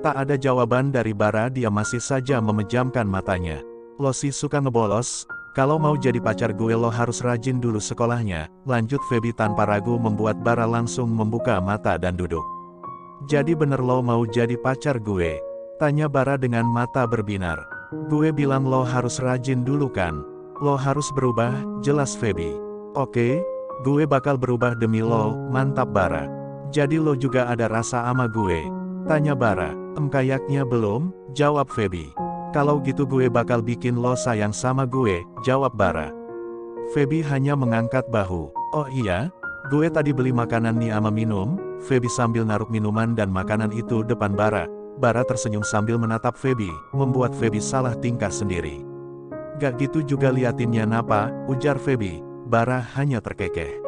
Tak ada jawaban dari Bara, dia masih saja memejamkan matanya. Lo sih suka ngebolos, kalau mau jadi pacar gue lo harus rajin dulu sekolahnya, lanjut Feby tanpa ragu membuat Bara langsung membuka mata dan duduk. Jadi bener lo mau jadi pacar gue? Tanya Bara dengan mata berbinar. Gue bilang lo harus rajin dulu kan? Lo harus berubah, jelas Feby. Oke, gue bakal berubah demi lo, mantap Bara. Jadi lo juga ada rasa ama gue? Tanya Bara. Kayaknya belum, jawab Feby. Kalau gitu gue bakal bikin lo sayang sama gue, jawab Bara. Feby hanya mengangkat bahu. Oh iya? Gue tadi beli makanan nih ama minum. Feby sambil naruh minuman dan makanan itu depan Bara. Bara tersenyum sambil menatap Feby, membuat Feby salah tingkah sendiri. Gak gitu juga liatinnya napa, ujar Feby. Bara hanya terkekeh.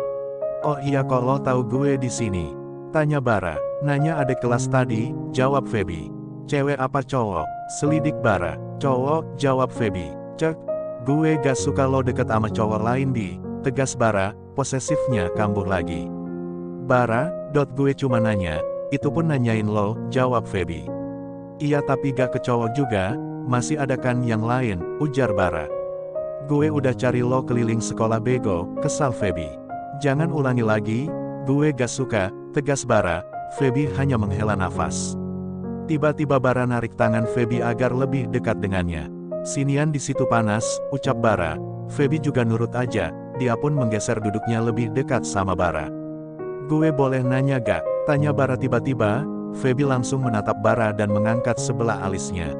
Oh iya kok lo tahu gue di sini? Tanya Bara. Nanya adik kelas tadi, jawab Feby. Cewek apa cowok? Selidik Bara. Cowok, jawab Feby. Cek, gue gak suka lo deket sama cowok lain di, tegas Bara, posesifnya kambuh lagi. Bara, gue cuma nanya, itu pun nanyain lo, jawab Feby. Iya tapi gak ke cowok juga, masih ada kan yang lain, ujar Bara. Gue udah cari lo keliling sekolah bego, kesal Feby. Jangan ulangi lagi, gue gak suka, tegas Bara. Feby hanya menghela nafas. Tiba-tiba Bara narik tangan Feby agar lebih dekat dengannya. Sinian di situ panas, ucap Bara. Feby juga nurut aja, dia pun menggeser duduknya lebih dekat sama Bara. Gue boleh nanya gak? Tanya Bara tiba-tiba. Feby langsung menatap Bara dan mengangkat sebelah alisnya.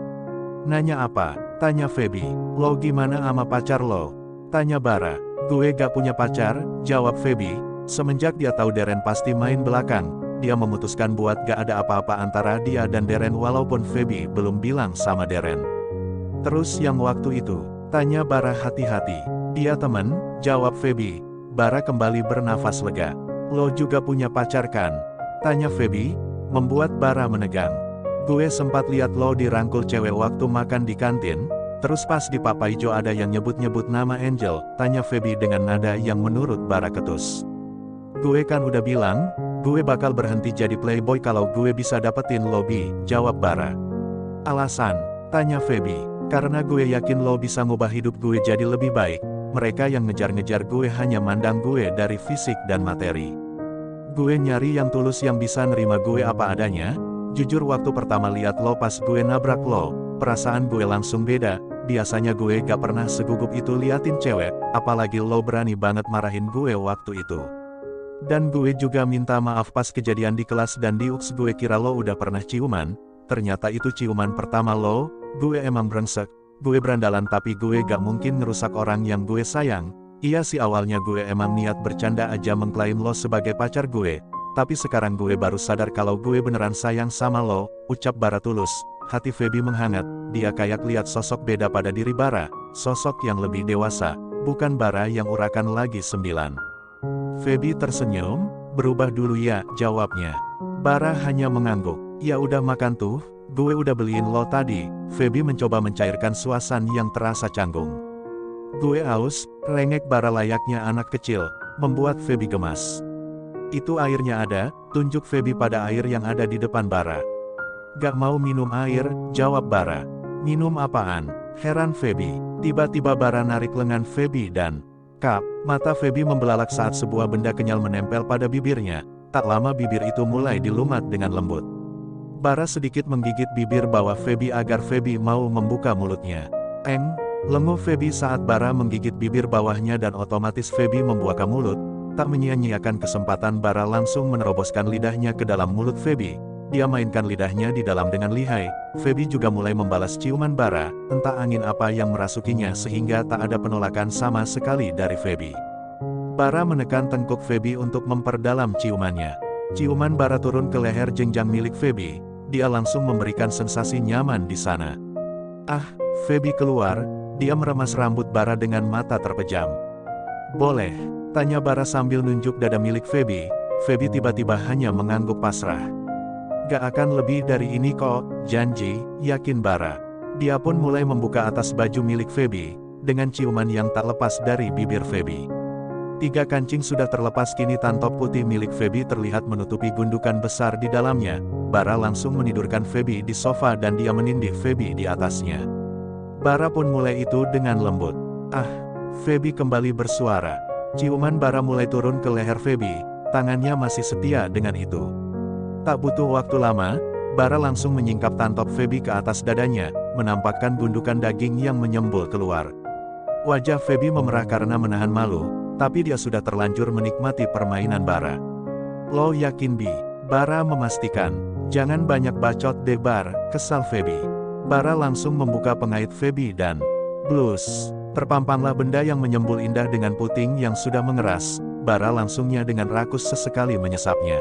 Nanya apa? Tanya Feby. Lo gimana ama pacar lo? Tanya Bara. Gue gak punya pacar, jawab Feby. Semenjak dia tahu Deren pasti main belakang, dia memutuskan buat gak ada apa-apa antara dia dan Deren walaupun Feby belum bilang sama Deren. Terus yang waktu itu? Tanya Bara hati-hati. Dia temen, jawab Feby. Bara kembali bernafas lega. Lo juga punya pacar kan? Tanya Feby, membuat Bara menegang. Gue sempat lihat lo dirangkul cewek waktu makan di kantin, terus pas di Papaijo ada yang nyebut-nyebut nama Angel, tanya Feby dengan nada yang menurut Bara ketus. Gue kan udah bilang, gue bakal berhenti jadi playboy kalau gue bisa dapetin lo Bi, jawab Bara. Alasan? Tanya Feby. Karena gue yakin lo bisa ngubah hidup gue jadi lebih baik. Mereka yang ngejar-ngejar gue hanya mandang gue dari fisik dan materi. Gue nyari yang tulus yang bisa nerima gue apa adanya. Jujur waktu pertama lihat lo pas gue nabrak lo, perasaan gue langsung beda. Biasanya gue gak pernah segugup itu liatin cewek, apalagi lo berani banget marahin gue waktu itu. Dan gue juga minta maaf pas kejadian di kelas dan di UKS gue kira lo udah pernah ciuman, ternyata itu ciuman pertama lo, gue emang brengsek, gue berandalan tapi gue gak mungkin ngerusak orang yang gue sayang. Iya sih awalnya gue emang niat bercanda aja mengklaim lo sebagai pacar gue, tapi sekarang gue baru sadar kalau gue beneran sayang sama lo, ucap Bara tulus. Hati Feby menghangat, dia kayak lihat sosok beda pada diri Bara, sosok yang lebih dewasa, bukan Bara yang urakan lagi 9. Feby tersenyum, berubah dulu ya, jawabnya. Bara hanya mengangguk, ya udah makan tuh, gue udah beliin lo tadi. Feby mencoba mencairkan suasana yang terasa canggung. Gue aus, rengek Bara layaknya anak kecil, membuat Feby gemas. Itu airnya ada, tunjuk Feby pada air yang ada di depan Bara. Gak mau minum air, jawab Bara. Minum apaan? Heran Feby. Tiba-tiba Bara narik lengan Feby dan mata Feby membelalak saat sebuah benda kenyal menempel pada bibirnya. Tak lama bibir itu mulai dilumat dengan lembut. Bara sedikit menggigit bibir bawah Feby agar Feby mau membuka mulutnya. Lenguh Feby saat Bara menggigit bibir bawahnya dan otomatis Feby membuka mulut. Tak menyia-nyiakan kesempatan Bara langsung meneroboskan lidahnya ke dalam mulut Feby. Dia mainkan lidahnya di dalam dengan lihai. Feby juga mulai membalas ciuman Bara, entah angin apa yang merasukinya sehingga tak ada penolakan sama sekali dari Feby. Bara menekan tengkuk Feby untuk memperdalam ciumannya. Ciuman Bara turun ke leher jenjang milik Feby, dia langsung memberikan sensasi nyaman di sana. Feby keluar, dia meremas rambut Bara dengan mata terpejam. Boleh? Tanya Bara sambil nunjuk dada milik Feby. Feby tiba-tiba hanya mengangguk pasrah. Gak akan lebih dari ini kok, janji, yakin Bara. Dia pun mulai membuka atas baju milik Feby, dengan ciuman yang tak lepas dari bibir Feby. 3 kancing sudah terlepas kini tantop putih milik Feby terlihat menutupi gundukan besar di dalamnya. Bara langsung menidurkan Feby di sofa dan dia menindih Feby di atasnya. Bara pun mulai itu dengan lembut. "Ah," Feby kembali bersuara. Ciuman Bara mulai turun ke leher Feby, tangannya masih setia dengan itu. Tak butuh waktu lama, Bara langsung menyingkap tantop Feby ke atas dadanya, menampakkan gundukan daging yang menyembul keluar. Wajah Feby memerah karena menahan malu, tapi dia sudah terlanjur menikmati permainan Bara. "Lo yakin, Bi?" Bara memastikan. "Jangan banyak bacot deh, Bar," kesal Feby. Bara langsung membuka pengait Feby dan blus. Terpampanglah benda yang menyembul indah dengan puting yang sudah mengeras. Bara langsungnya dengan rakus sesekali menyesapnya.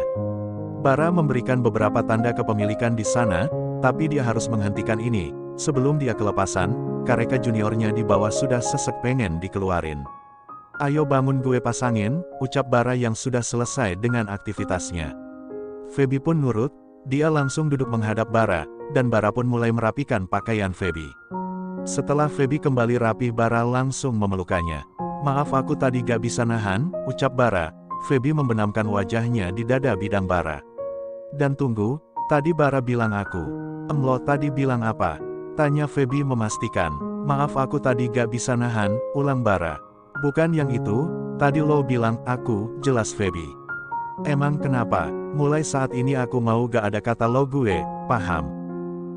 Bara memberikan beberapa tanda kepemilikan di sana, tapi dia harus menghentikan ini. Sebelum dia kelepasan, Kareka juniornya di bawah sudah sesek pengen dikeluarin. "Ayo bangun gue pasangin," ucap Bara yang sudah selesai dengan aktivitasnya. Feby pun nurut, dia langsung duduk menghadap Bara, dan Bara pun mulai merapikan pakaian Feby. Setelah Feby kembali rapi, Bara langsung memeluknya. "Maaf aku tadi gak bisa nahan," ucap Bara. Feby membenamkan wajahnya di dada bidang Bara. "Dan tunggu, tadi Bara bilang aku." "Lo tadi bilang apa?" tanya Feby memastikan. "Maaf aku tadi gak bisa nahan," ulang Bara. "Bukan yang itu, tadi lo bilang aku," jelas Feby. "Emang kenapa? Mulai saat ini aku mau gak ada kata lo gue, paham?"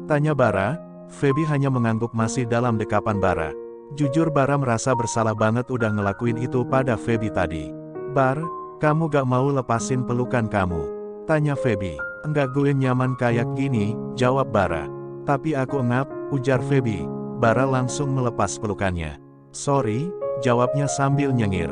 tanya Bara. Feby hanya mengangguk masih dalam dekapan Bara. Jujur Bara merasa bersalah banget udah ngelakuin itu pada Feby tadi. "Bar, kamu gak mau lepasin pelukan kamu?" tanya Feby. "Enggak, gue nyaman kayak gini," jawab Bara. "Tapi aku engap," ujar Feby. Bara langsung melepas pelukannya. "Sorry," jawabnya sambil nyengir.